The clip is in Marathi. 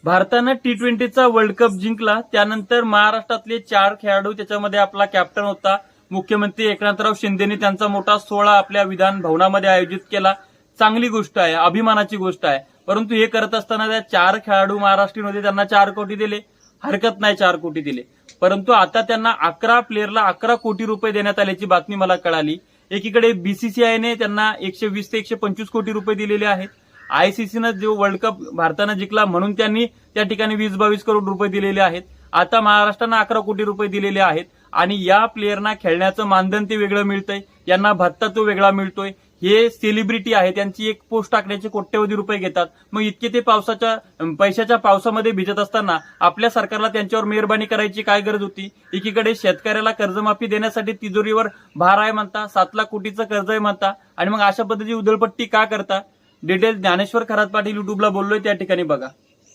भारतानं T20चा वर्ल्ड कप जिंकला, त्यानंतर महाराष्ट्रातले 4 खेळाडू, त्याच्यामध्ये आपला कॅप्टन होता मुख्यमंत्री एकनाथराव शिंदेनी त्यांचा मोठा सोहळा आपल्या विधान भवनामध्ये आयोजित केला. चांगली गोष्ट आहे, अभिमानाची गोष्ट आहे. परंतु हे करत असताना त्या 4 खेळाडू महाराष्ट्रीयन होते, त्यांना 4 कोटी दिले, हरकत नाही 4 कोटी दिले. परंतु आता त्यांना 11 प्लेअरला 11 कोटी रुपये देण्यात आल्याची बातमी मला कळाली. एकीकडे बीसीसीआयने त्यांना 120 ते 125 कोटी रुपये दिलेले आहेत. आयसीसीनं जो वर्ल्ड कप भारतानं जिंकला म्हणून त्यांनी त्या ठिकाणी 20-22 करोड रुपये दिलेले आहेत. आता महाराष्ट्रानं 11 कोटी रुपये दिलेले आहेत आणि या प्लेअरना खेळण्याचं मानधन ते वेगळं मिळतंय, यांना भत्ता तो वेगळा मिळतोय. हे सेलिब्रिटी आहे, त्यांची एक पोस्ट टाकण्याचे कोट्यवधी रुपये घेतात. मग इतके ते पैशाच्या पावसामध्ये भिजत असताना आपल्या सरकारला त्यांच्यावर मेहरबानी करायची काय गरज होती? एकीकडे शेतकऱ्याला कर्जमाफी देण्यासाठी तिजोरीवर भार आहे म्हणता, 7 लाख कोटीचं कर्ज आहे म्हणता, आणि मग अशा पद्धतीची उधळपट्टी का करता? डिटेल ज्ञानेश्वर खरात पाटील युट्यूबला बोललोय, त्या ठिकाणी बघा.